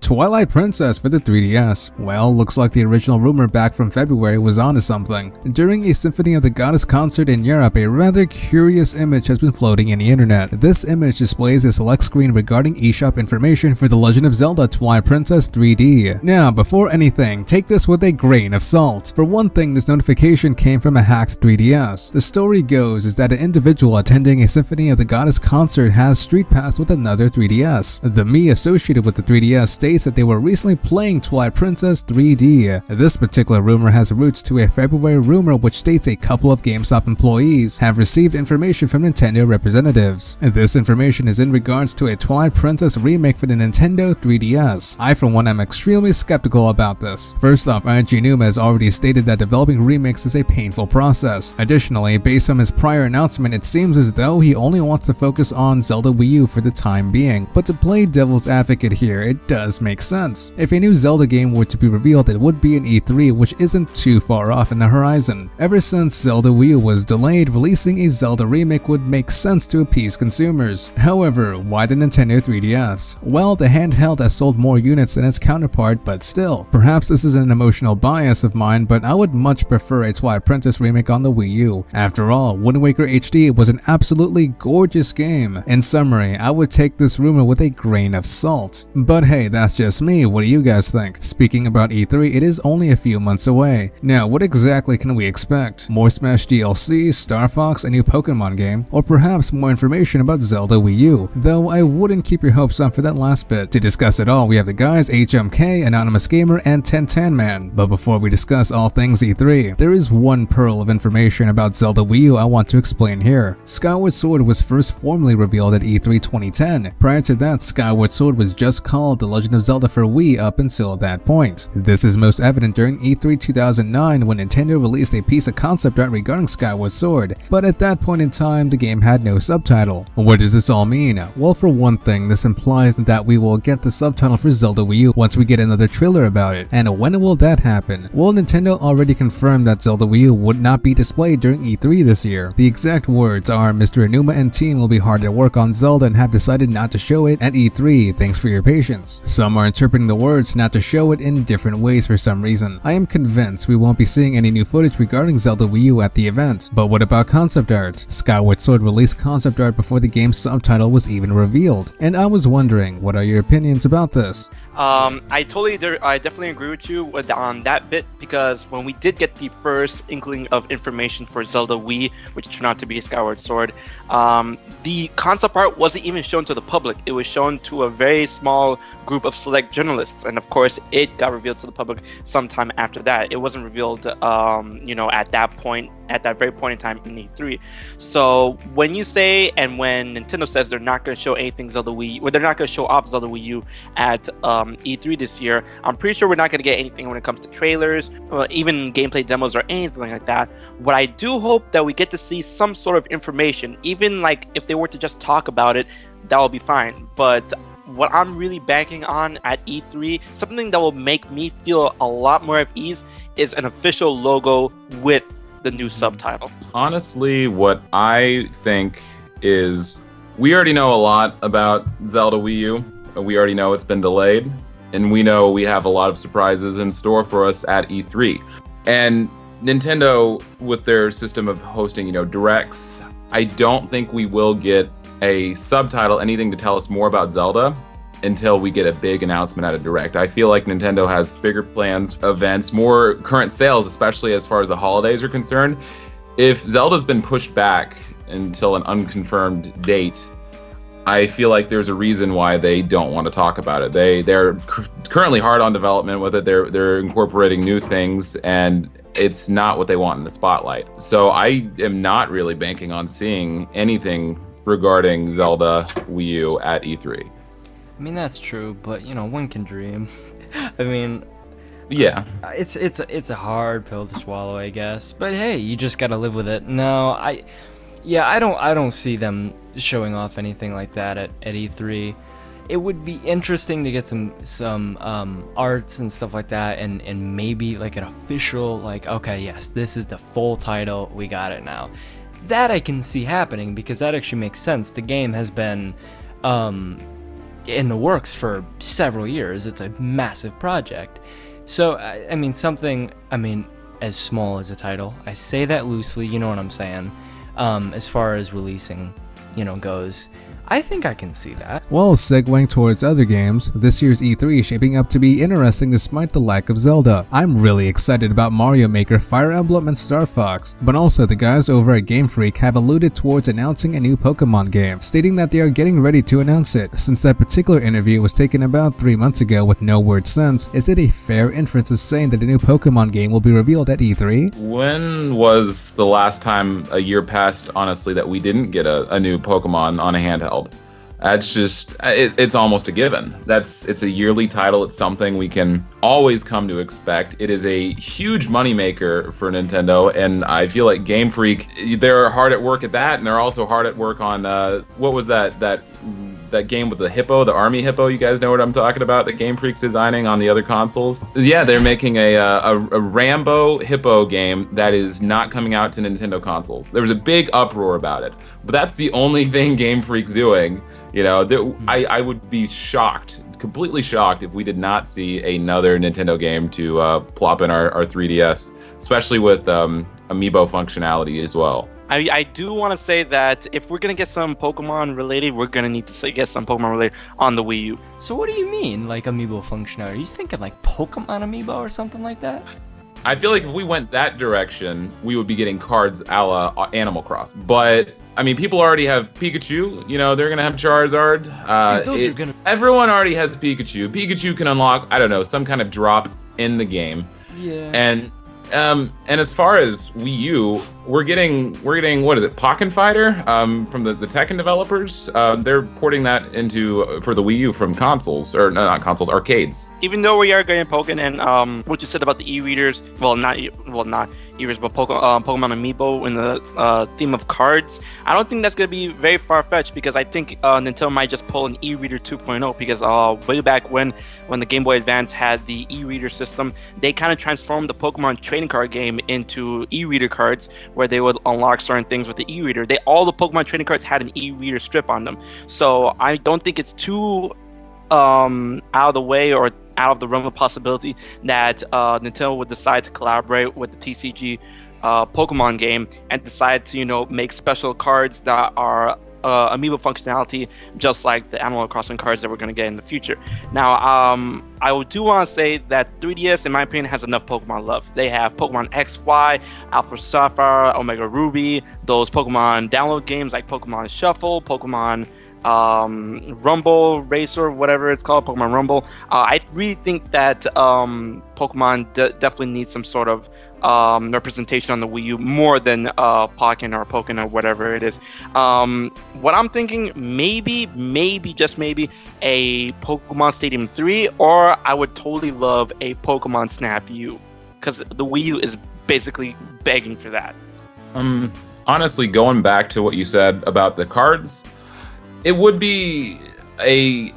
Twilight Princess for the 3DS. Well, looks like the original rumor back from February was onto something. During a Symphony of the Goddess concert in Europe, a rather curious image has been floating in the internet. This image displays a select screen regarding eShop information for The Legend of Zelda Twilight Princess 3D. Now, before anything, take this with a grain of salt. For one thing, this notification came from a hacked 3DS. The story goes is that an individual attending a Symphony of the Goddess concert has street passed with another 3DS. The Mii associated with the 3DS states that they were recently playing Twilight Princess 3D. This particular rumor has roots to a February rumor which states a couple of GameStop employees have received information from Nintendo representatives. This information is in regards to a Twilight Princess remake for the Nintendo 3DS. I for one am extremely skeptical about this. First off, Aonuma has already stated that developing remakes is a painful process. Additionally, based on his prior announcement, it seems as though he only wants to focus on Zelda Wii U for the time being. But to play devil's advocate here, it does make sense. If a new Zelda game were to be revealed, it would be an E3, which isn't too far off in the horizon. Ever since Zelda Wii U was delayed, releasing a Zelda remake would make sense to appease consumers. However, why the Nintendo 3DS? Well, the handheld has sold more units than its counterpart, but still. Perhaps this is an emotional bias of mine, but I would much prefer a Twilight Princess remake on the Wii U. After all, Wind Waker HD was an absolutely gorgeous game. In summary, I would take this rumor with a grain of salt. But hey, that's just me. What do you guys think? Speaking about E3, it is only a few months away. Now, what exactly can we expect? More Smash DLC, Star Fox, a new Pokemon game, or perhaps more information about Zelda Wii U? Though I wouldn't keep your hopes up for that last bit. To discuss it all, we have the guys HMK, Anonymous Gamer, and Tantanman. But before we discuss all things E3, there is one pearl of information about Zelda Wii U I want to explain here. Skyward Sword was first formally revealed at E3 2010. Prior to that, Skyward Sword was just called The Legend of Zelda for Wii up until that point. This is most evident during E3 2009 when Nintendo released a piece of concept art regarding Skyward Sword, but at that point in time, the game had no subtitle. What does this all mean? Well, for one thing, this implies that we will get the subtitle for Zelda Wii U once we get another trailer about it. And when will that happen? Well, Nintendo already confirmed that Zelda Wii U would not be displayed during E3 this year. The exact words are, Mr. Aonuma and team will be hard at work on Zelda and have decided not to show it at E3, thanks for your patience. Some are interpreting the words not to show it in different ways for some reason. I am convinced we won't be seeing any new footage regarding Zelda Wii U at the event. But what about concept art? Skyward Sword released concept art before the game's subtitle was even revealed. And I was wondering, what are your opinions about this? I definitely agree with you on that bit, because when we did get the first inkling of information for Zelda Wii, which turned out to be Skyward Sword, the concept art wasn't even shown to the public. It was shown to a very small group of select journalists, and of course it got revealed to the public sometime after that. It wasn't revealed at that very point in time in E3. So when you say, and when Nintendo says they're not going to show anything Zelda Wii, or they're not going to show off Zelda Wii U at E3 this year, I'm pretty sure we're not going to get anything when it comes to trailers, or even gameplay demos or anything like that. What I do hope that we get to see some sort of information, even like if they were to just talk about it, that will be fine. But what I'm really banking on at E3, something that will make me feel a lot more at ease, is an official logo with the new subtitle. Honestly, what I think is, we already know a lot about Zelda Wii U. We already know it's been delayed, and we know we have a lot of surprises in store for us at E3. And Nintendo, with their system of hosting, directs, I don't think we will get a subtitle, anything to tell us more about Zelda, until we get a big announcement at a direct. I feel like Nintendo has bigger plans, events, more current sales, especially as far as the holidays are concerned. If Zelda's been pushed back until an unconfirmed date, I feel like there's a reason why they don't want to talk about it. They're currently hard on development with it. They're incorporating new things, and it's not what they want in the spotlight. So I am not really banking on seeing anything regarding Zelda Wii U at E3. I mean, that's true, but one can dream. I mean, yeah, it's a hard pill to swallow, I guess. But hey, you just gotta live with it. No, I don't see them showing off anything like that at E3. It would be interesting to get some arts and stuff like that, and maybe like an official, like, okay, yes, this is the full title, we got it now. That I can see happening, because that actually makes sense. The game has been in the works for several years. It's a massive project. So, I mean, something, as small as a title, I say that loosely, you know what I'm saying, as far as releasing, goes. I think I can see that. Well, segueing towards other games, this year's E3 is shaping up to be interesting despite the lack of Zelda. I'm really excited about Mario Maker, Fire Emblem, and Star Fox, but also the guys over at Game Freak have alluded towards announcing a new Pokemon game, stating that they are getting ready to announce it. Since that particular interview was taken about 3 months ago with no word since, is it a fair inference of saying that a new Pokemon game will be revealed at E3? When was the last time a year passed, honestly, that we didn't get a new Pokemon on a handheld? That's just, it's almost a given. It's a yearly title. It's something we can always come to expect. It is a huge moneymaker for Nintendo, and I feel like Game Freak, they're hard at work at that, and they're also hard at work on, what was that game with the hippo, the army hippo? You guys know what I'm talking about, that Game Freak's designing on the other consoles? Yeah, they're making a Rambo hippo game that is not coming out to Nintendo consoles. There was a big uproar about it, but that's the only thing Game Freak's doing. I would be shocked, completely shocked, if we did not see another Nintendo game to plop in our 3DS, especially with Amiibo functionality as well. I do want to say that if we're going to get some Pokemon related, we're going to need to get some Pokemon related on the Wii U. So what do you mean, like Amiibo functionality? Are you thinking like Pokemon Amiibo or something like that? I feel like if we went that direction, we would be getting cards a la Animal Crossing. But, people already have Pikachu, they're going to have Charizard. Everyone already has Pikachu. Pikachu can unlock, some kind of drop in the game. Yeah. And as far as Wii U, we're getting what is it, Pokken Fighter from the Tekken developers. They're porting that for the Wii U from consoles, or no, not consoles, arcades. Even though we are getting Pokken, and what you said about the e-readers, not e-readers, but Pokemon Amiibo in the theme of cards, I don't think that's going to be very far-fetched, because I think Nintendo might just pull an e-reader 2.0, because way back when the Game Boy Advance had the e-reader system, they kind of transformed the Pokemon trading card game into e-reader cards, where they would unlock certain things with the e-reader. All the Pokemon trading cards had an e-reader strip on them, so I don't think it's too out of the way or out of the realm of possibility that Nintendo would decide to collaborate with the TCG Pokemon game and decide to make special cards that are Amiibo functionality, just like the Animal Crossing cards that we're going to get in the future. Now, I do want to say that 3DS, in my opinion, has enough Pokemon love. They have Pokemon XY, Alpha Sapphire, Omega Ruby, those Pokemon download games like Pokemon Shuffle, Pokemon Rumble Racer, whatever it's called, Pokemon Rumble. I really think that Pokemon definitely needs some sort of representation on the Wii U more than Pokken or Pokken or whatever it is. What I'm thinking, maybe just maybe a Pokemon Stadium 3, or I would totally love a Pokemon Snap U, because the Wii U is basically begging for that. Honestly, going back to what you said about the cards, it would be a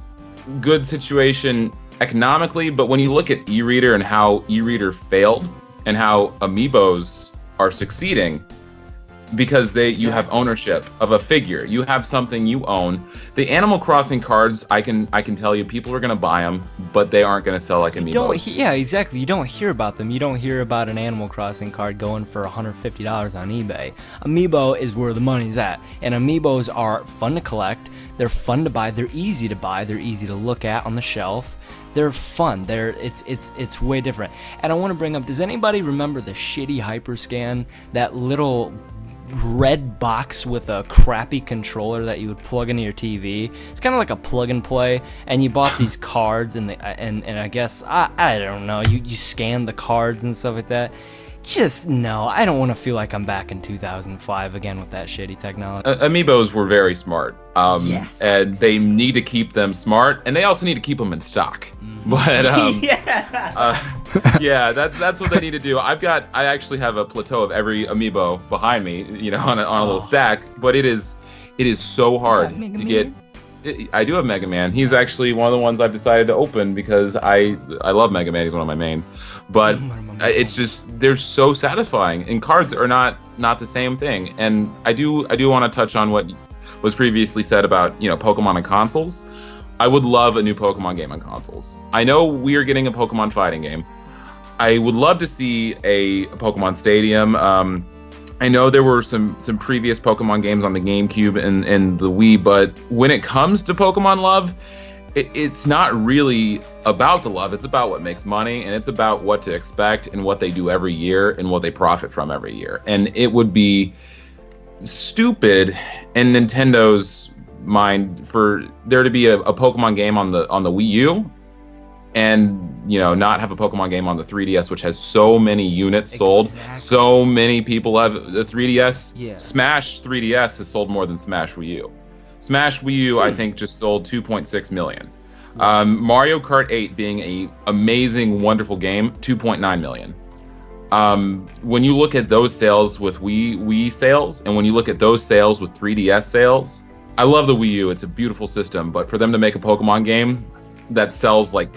good situation economically, but when you look at e-reader and how e-reader failed and how Amiibos are succeeding, because you have ownership of a figure, you have something you own. The Animal Crossing cards, I can tell you, people are going to buy them, but they aren't going to sell like Amiibos. Yeah, exactly. You don't hear about them. You don't hear about an Animal Crossing card going for $150 on eBay. Amiibo is where the money's at, and Amiibos are fun to collect. They're fun to buy. They're easy to buy. They're easy to look at on the shelf. They're fun. It's way different. And I want to bring up, does anybody remember the shitty Hyperscan? That little red box with a crappy controller that you would plug into your TV. It's kind of like a plug and play, and you bought these cards, and I guess I don't know, you scan the cards and stuff like that. Just no, I don't want to feel like I'm back in 2005 again with that shitty technology. Amiibos were very smart, yes, and they need to keep them smart, and they also need to keep them in stock. But yeah, that's what they need to do. I actually have a plateau of every Amiibo behind me, on a little stack. But it is so hard to get. I do have Mega Man. He's actually one of the ones I've decided to open because I love Mega Man. He's one of my mains. But it's just, they're so satisfying. And cards are not the same thing. And I do want to touch on what was previously said about Pokemon and consoles. I would love a new Pokemon game on consoles. I know we are getting a Pokemon fighting game. I would love to see a Pokemon Stadium. I know there were some previous Pokemon games on the GameCube and the Wii, but when it comes to Pokemon love, it's not really about the love. It's about what makes money, and it's about what to expect and what they do every year and what they profit from every year. And it would be stupid in Nintendo's mind for there to be a Pokemon game on the Wii U and not have a Pokemon game on the 3DS, which has so many units sold. So many people have the 3DS. Yeah. Smash 3DS has sold more than Smash Wii U. Smash Wii U, I think, just sold 2.6 million. Mario Kart 8 being a amazing, wonderful game, 2.9 million. When you look at those sales with Wii sales, and when you look at those sales with 3DS sales, I love the Wii U. It's a beautiful system, but for them to make a Pokemon game that sells like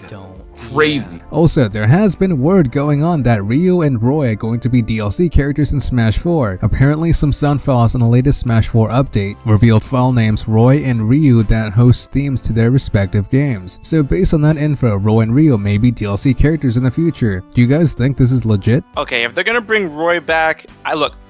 crazy. Also, there has been word going on that Ryu and Roy are going to be DLC characters in Smash 4. Apparently, some sound files on the latest Smash 4 update revealed file names Roy and Ryu that host themes to their respective games. So based on that info, Roy and Ryu may be DLC characters in the future. Do you guys think this is legit? Okay, if they're gonna bring Roy back,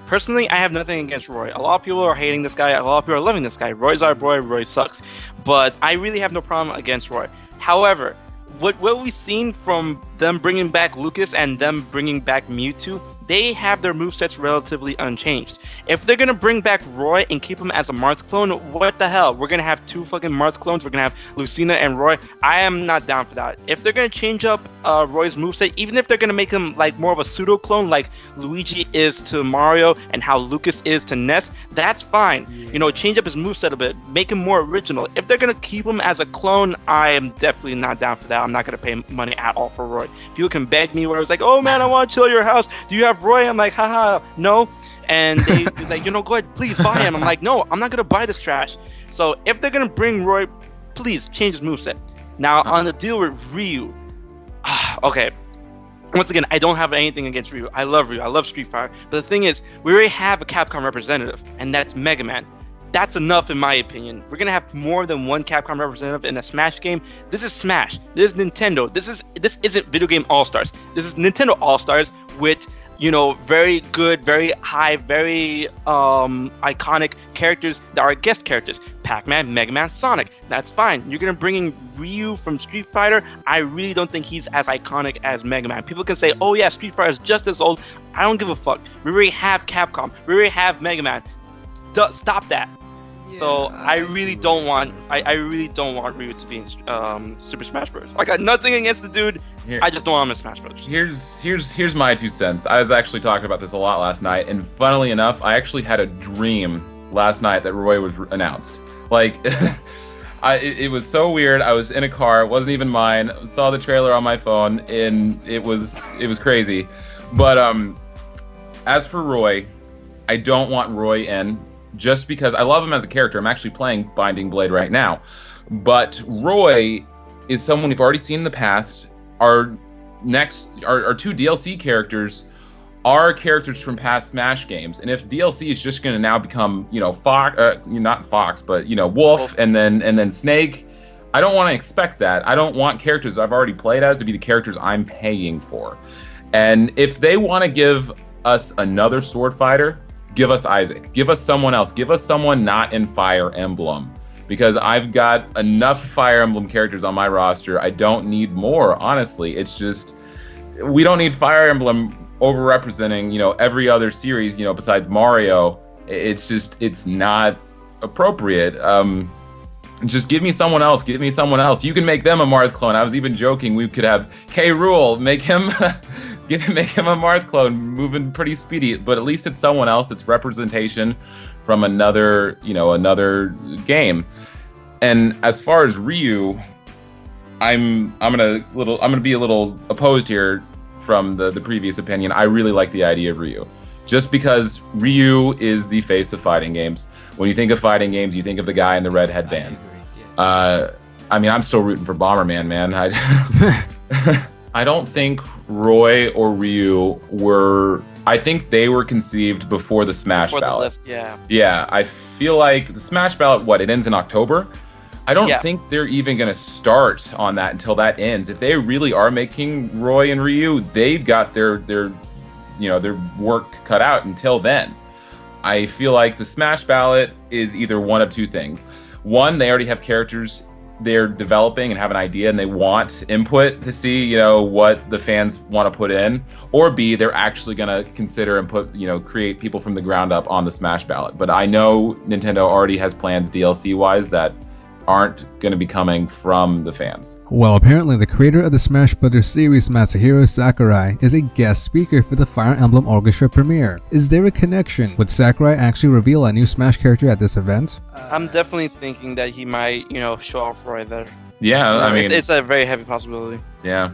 personally, I have nothing against Roy. A lot of people are hating this guy, a lot of people are loving this guy. Roy's our boy, Roy sucks. But I really have no problem against Roy. However, what we've seen from them bringing back Lucas and them bringing back Mewtwo, they have their movesets relatively unchanged. If they're going to bring back Roy and keep him as a Marth clone, what the hell? We're going to have two fucking Marth clones. We're going to have Lucina and Roy. I am not down for that. If they're going to change up Roy's moveset, even if they're going to make him like more of a pseudo clone like Luigi is to Mario and how Lucas is to Ness, that's fine. Change up his moveset a bit, make him more original. If they're going to keep him as a clone, I am definitely not down for that. I'm not going to pay money at all for Roy. People can beg me where I was like, oh man, I want to chill at your house. Do you have Roy? I'm like, haha, no. And he's like, go ahead, please buy him. I'm like, no, I'm not gonna buy this trash. So if they're gonna bring Roy, please change his moveset. Now on the deal with Ryu, okay. Once again, I don't have anything against Ryu. I love Ryu. I love Street Fighter. But the thing is, we already have a Capcom representative, and that's Mega Man. That's enough in my opinion. We're gonna have more than one Capcom representative in a Smash game. This is Smash. This is Nintendo. This isn't Video Game All-Stars. This is Nintendo All-Stars with very good, very high, very iconic characters that are guest characters. Pac-Man, Mega Man, Sonic. That's fine. You're gonna bring in Ryu from Street Fighter. I really don't think he's as iconic as Mega Man. People can say, oh yeah, Street Fighter is just as old. I don't give a fuck. We already have Capcom. We already have Mega Man. Stop that. Yeah, so I really don't want Ryu to be in Super Smash Bros. I got nothing against the dude. I just don't want him in Smash Bros. Here's my 2 cents. I was actually talking about this a lot last night, and funnily enough, I actually had a dream last night that Roy was announced. Like, it was so weird. I was in a car, it wasn't even mine. Saw the trailer on my phone, and it was crazy. But as for Roy, I don't want Roy in. Just because I love him as a character. I'm actually playing Binding Blade right now. But Roy is someone we've already seen in the past. Our 2 DLC characters are characters from past Smash games. And if DLC is just going to now become, Fox, not Fox, but, Wolf and then Snake, I don't want to expect that. I don't want characters I've already played as to be the characters I'm paying for. And if they want to give us another sword fighter, give us Isaac. Give us someone else. Give us someone not in Fire Emblem. Because I've got enough Fire Emblem characters on my roster. I don't need more, honestly. It's just, we don't need Fire Emblem overrepresenting, every other series, besides Mario. It's not appropriate. Just give me someone else. Give me someone else. You can make them a Marth clone. I was even joking. We could have K. Rool make him make him a Marth clone, moving pretty speedy. But at least it's someone else. It's representation from another game. And as far as Ryu, I'm gonna be a little opposed here from the previous opinion. I really like the idea of Ryu, just because Ryu is the face of fighting games. When you think of fighting games, you think of the guy in the red headband. I'm still rooting for Bomberman, man. I don't think Roy or Ryu were. I think they were conceived before the Smash ballot. Yeah. Yeah, I feel like the Smash ballot. It ends in October. I don't Yeah. think they're even going to start on that until that ends. If they really are making Roy and Ryu, they've got their work cut out until then. I feel like the Smash Ballot is either one of two things. One, they already have characters they're developing and have an idea and they want input to see, what the fans want to put in. Or B, they're actually going to consider and create people from the ground up on the Smash Ballot. But I know Nintendo already has plans DLC-wise that aren't going to be coming from the fans. Well, apparently the creator of the Smash Bros. Series, Masahiro Sakurai, is a guest speaker for the Fire Emblem Orchestra premiere. Is there a connection? Would Sakurai actually reveal a new Smash character at this event? I'm definitely thinking that he might, show off Roy there. Yeah, I mean... It's a very heavy possibility. Yeah.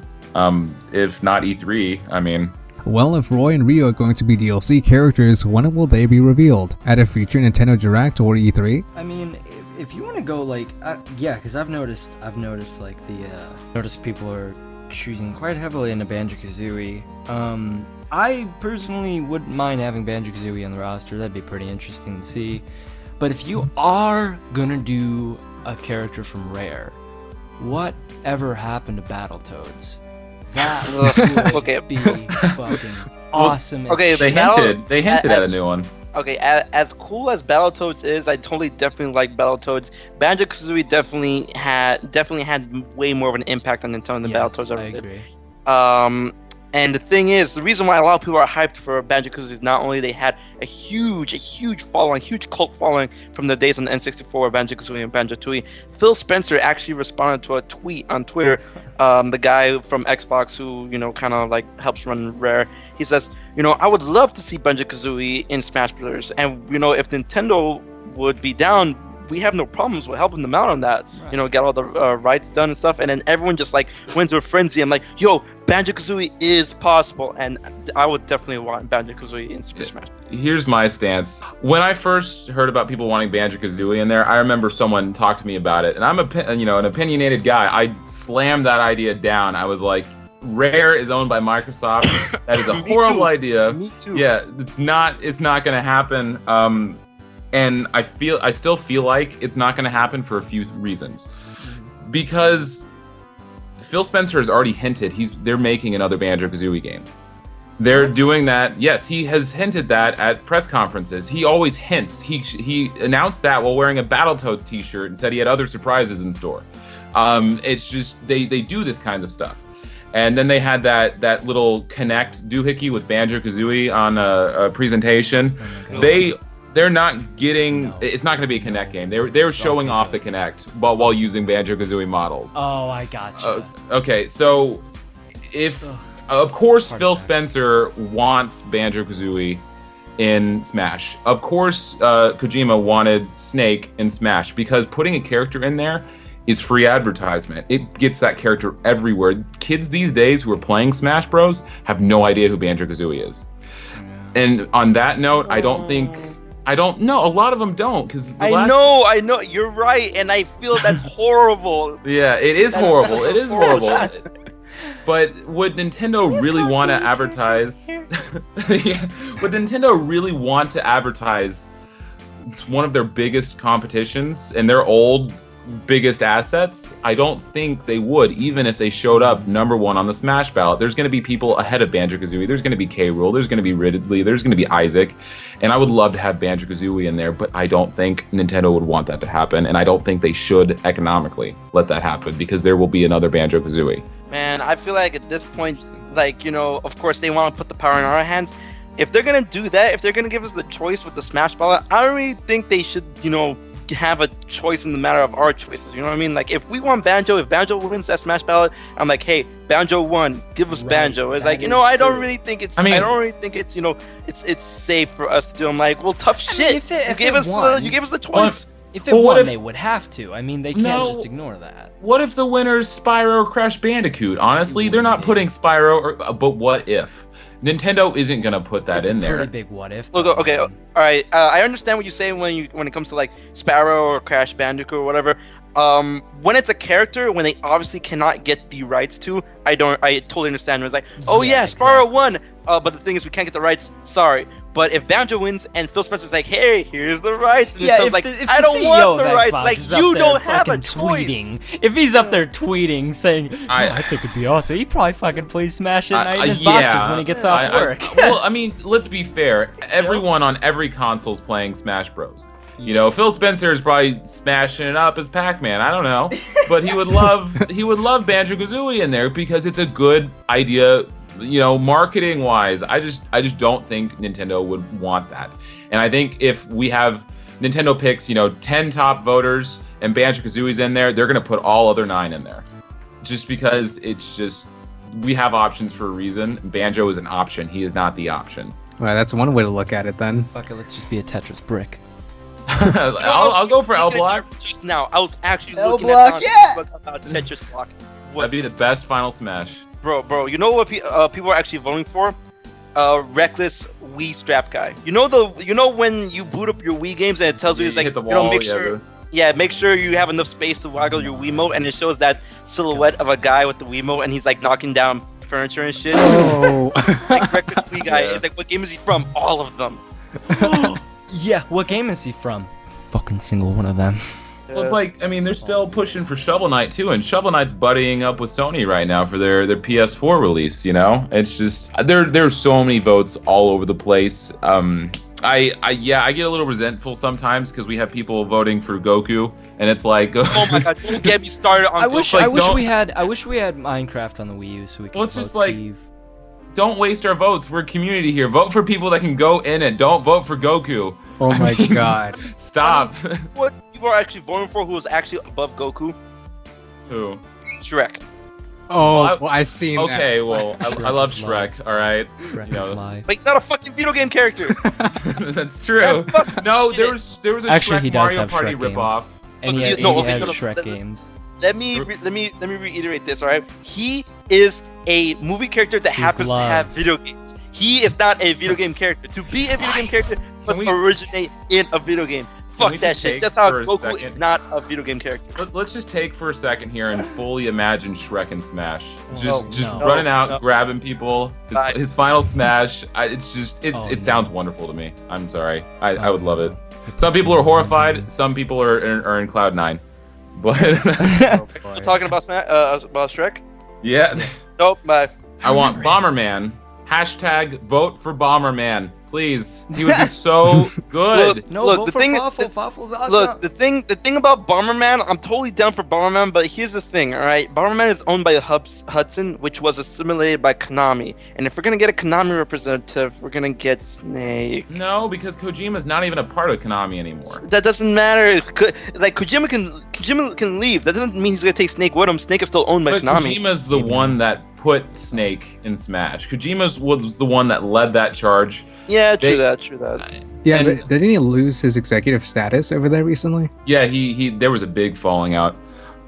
If not E3, I mean... Well, if Roy and Ryu are going to be DLC characters, when will they be revealed? At a future Nintendo Direct or E3? I mean, if you want to go yeah, because I've noticed like noticed people are choosing quite heavily into Banjo-Kazooie. I personally wouldn't mind having Banjo-Kazooie on the roster. That'd be pretty interesting to see. But if you are gonna do a character from Rare, whatever happened to Battletoads? That would Okay. be fucking awesome. Okay, They hinted at a new one. Okay, as cool as Battletoads is, I definitely like Battletoads. Banjo-Kazooie definitely had way more of an impact on Nintendo than Battletoads ever did. I agree. And the thing is, the reason why a lot of people are hyped for Banjo-Kazooie is not only they had a huge following, huge cult following from the days on the N64 of Banjo-Kazooie and Banjo-Tooie. Phil Spencer actually responded to a tweet on Twitter, the guy from Xbox who, kind of like helps run Rare. He says, I would love to see Banjo-Kazooie in Smash Bros. And, if Nintendo would be down, we have no problems with helping them out on that. Right. Get all the rights done and stuff. And then everyone just went to a frenzy. I'm like, yo, Banjo-Kazooie is possible, and I would definitely want Banjo-Kazooie in Smash. Here's my stance. When I first heard about people wanting Banjo-Kazooie in there, I remember someone talked to me about it, and I'm an opinionated guy. I slammed that idea down. I was like, Rare is owned by Microsoft. That is a horrible idea. Me too. Yeah, it's not going to happen. And I still feel like it's not going to happen for a few reasons. Because Phil Spencer has already hinted they're making another Banjo-Kazooie game. They're doing that. Yes, he has hinted that at press conferences. He always hints. He announced that while wearing a Battletoads t-shirt and said he had other surprises in store. It's just they do this kinds of stuff. And then they had that little Connect doohickey with Banjo-Kazooie on a presentation. They're not getting. No. It's not going to be a Kinect game. They were showing off the Kinect while using Banjo-Kazooie models. Oh, I gotcha. Okay, so of course Phil Spencer wants Banjo-Kazooie in Smash. Of course Kojima wanted Snake in Smash because putting a character in there is free advertisement. It gets that character everywhere. Kids these days who are playing Smash Bros have no idea who Banjo-Kazooie is. Yeah. And on that note, I don't know. A lot of them don't because I know. You're right, and I feel that's horrible. Yeah, it is horrible. It is horrible. But would Nintendo really want to advertise? Would Nintendo really want to advertise one of their biggest competitions and their biggest assets? I don't think they would, even if they showed up #1 on the Smash Ballot. There's going to be people ahead of Banjo-Kazooie. There's going to be K. Rool. There's going to be Ridley. There's going to be Isaac. And I would love to have Banjo-Kazooie in there, but I don't think Nintendo would want that to happen. And I don't think they should economically let that happen because there will be another Banjo-Kazooie. Man, I feel like at this point, of course they want to put the power in our hands. If they're going to do that, if they're going to give us the choice with the Smash Ballot, I don't really think they should, have a choice in the matter of our choices. You know what I mean? Like, if we want Banjo, if Banjo wins that Smash Ballot, I'm like, hey, Banjo won, give us Banjo. It's like, I don't really think it's. I don't really think it's. It's safe for us to do. I'm like, well, tough shit. You gave us the choice. If it won, they would have to. I mean, they can't just ignore that. What if the winner's Spyro or Crash Bandicoot? Honestly, they're not putting Spyro. But what if? Nintendo isn't gonna put that in there. It's a pretty big what if. Look, okay, all right. I understand what you say when it comes to like Spyro or Crash Bandicoot or whatever. When it's a character, when they obviously cannot get the rights to, I totally understand. It's like, oh yeah, Spyro won. But the thing is, we can't get the rights. Sorry. But if Banjo wins and Phil Spencer's like, hey, here's the rights, and Yeah, Nintendo's if like, the I don't CEO want of the Xbox rights, like, is up you there don't have a fucking choice. tweeting. If he's up there tweeting, saying, I think it'd be awesome, he probably fucking plays Smash at night in his boxes when he gets off work. Well, I mean, let's be fair. Everyone on every console's playing Smash Bros. You know, Phil Spencer is probably smashing it up as Pac-Man. I don't know, but he would love Banjo Kazooie in there because it's a good idea. You know, marketing wise, I just don't think Nintendo would want that. And I think if we have Nintendo picks, 10 top voters and Banjo Kazooie's in there, they're gonna put all other 9 in there, just because we have options for a reason. Banjo is an option. He is not the option. Well, that's one way to look at it then. Fuck it, let's just be a Tetris brick. I'll go for L Block. Just now, I was actually L looking Block, at about Tetris Block. That'd be the best final Smash. Bro, you know what people are actually voting for? Reckless Wii strap guy. You know when you boot up your Wii games and it tells you it's like, hit the wall, make sure you have enough space to waggle your Wiimote, and it shows that silhouette of a guy with the Wiimote, and he's like knocking down furniture and shit. Oh. Like Reckless Wii guy. It's like, what game is he from? All of them. Yeah, what game is he from? Fucking single one of them. Well, it's like, I mean, they're still pushing for Shovel Knight too, and Shovel Knight's buddying up with Sony right now for their PS4 release. It's just there's so many votes all over the place. I get a little resentful sometimes because we have people voting for Goku, and it's like, oh my god, don't get me started on. I wish we had Minecraft on the Wii U so we could vote just like, Steve. Don't waste our votes. We're a community here. Vote for people that can go in it. Don't vote for Goku. Oh my god. Stop. What people are actually voting for who is actually above Goku? Who? Shrek. Oh, well, I seen that. Okay, well, I love Shrek, all right? Shrek is live. But he's not a fucking video game character. That's true. No, there was a Actually, Shrek he does Mario have Party Shrek games. ripoff. And he has Shrek games. Let me reiterate this, all right? He is a movie character that happens to have video games. He is not a video game character. To be a video game character, must originate in a video game. Fuck that shit. That's how Goku is not a video game character. Let's just take for a second here and fully imagine Shrek and Smash. Just running out, grabbing people. His final Smash. It sounds wonderful to me. I'm sorry. I would love it. Some people are horrified. Some people are in cloud 9. But we're talking about Shrek. Yeah. Nope. Bye. I want Bomberman. Hashtag vote for Bomberman. Please. He would be so good. Vote for Fawful. Fawful's awesome. Look, the thing about Bomberman, I'm totally down for Bomberman, but here's the thing, alright? Bomberman is owned by Hudson, which was assimilated by Konami. And if we're gonna get a Konami representative, we're gonna get Snake. No, because Kojima's not even a part of Konami anymore. That doesn't matter. Like, Kojima can leave. That doesn't mean he's gonna take Snake with him. Snake is still owned by Konami. Kojima's the one that put Snake in Smash. Kojima was the one that led that charge. Yeah, true that. Yeah, but didn't he lose his executive status over there recently? Yeah, there was a big falling out.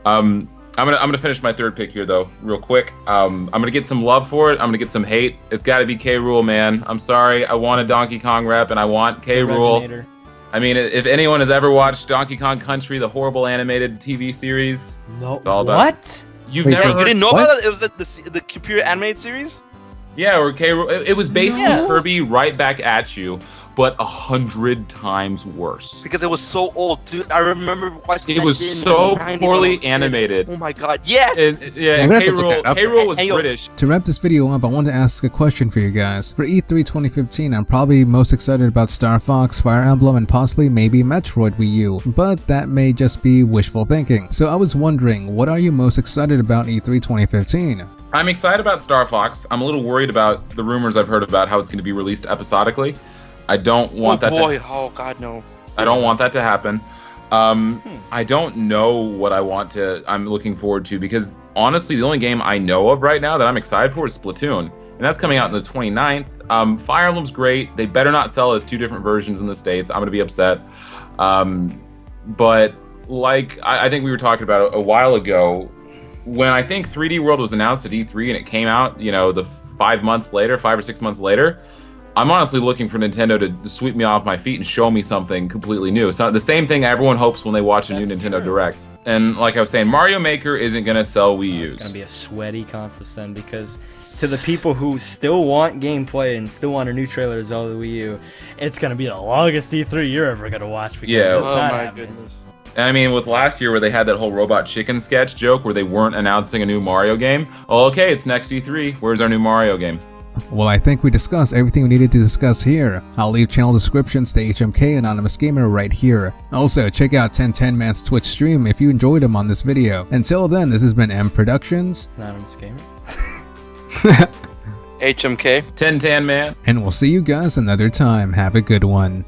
I'm gonna finish my third pick here though, real quick. I'm gonna get some love for it. I'm gonna get some hate. It's got to be K. Rool, man. I'm sorry. I want a Donkey Kong rep, and I want K. Rool. I mean, if anyone has ever watched Donkey Kong Country, the horrible animated TV series, it's all about. What? You've never heard? You didn't know about that? It was the computer animated series. Yeah, or K. Rool. It was basically Kirby right back at you, but 100 times worse. Because it was so old, dude. I remember watching. It was so poorly animated. Oh my god, yes. Yeah, K. Rool was British. To wrap this video up, I want to ask a question for you guys. For E3 2015, I'm probably most excited about Star Fox, Fire Emblem, and possibly maybe Metroid Wii U, but that may just be wishful thinking. So I was wondering, what are you most excited about E3 2015? I'm excited about Star Fox. I'm a little worried about the rumors I've heard about how it's going to be released episodically. I don't want oh god, no. I don't want that to happen. I don't know what I'm looking forward to, because honestly, the only game I know of right now that I'm excited for is Splatoon, and that's coming out on the 29th. Fire Emblem's great. They better not sell as 2 different versions in the States. I'm going to be upset. But like I think we were talking about a while ago, when I think 3D World was announced at E3 and it came out, the 5 or 6 months later, I'm honestly looking for Nintendo to sweep me off my feet and show me something completely new. So the same thing everyone hopes when they watch a new Nintendo Direct. And like I was saying, Mario Maker isn't going to sell Wii U's. It's going to be a sweaty conference then, because to the people who still want gameplay and still want a new trailer of Zelda Wii U, it's going to be the longest E3 you're ever going to watch, because Yeah. it's Oh not my happening. goodness. And I mean, with last year where they had that whole Robot Chicken sketch joke where they weren't announcing a new Mario game. Oh, okay, it's next E3. Where's our new Mario game? Well, I think we discussed everything we needed to discuss here. I'll leave channel descriptions to HMK Anonymous Gamer right here. Also, check out 1010man's Twitch stream if you enjoyed him on this video. Until then, this has been M Productions, Anonymous Gamer. HMK. 1010 man. and we'll see you guys another time. Have a good one.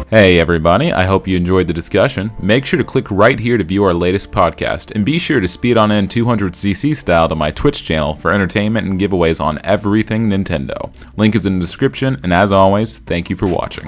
Hey everybody, I hope you enjoyed the discussion. Make sure to click right here to view our latest podcast, and be sure to speed on in 200cc style to my Twitch channel for entertainment and giveaways on everything Nintendo. Link is in the description, and as always, thank you for watching.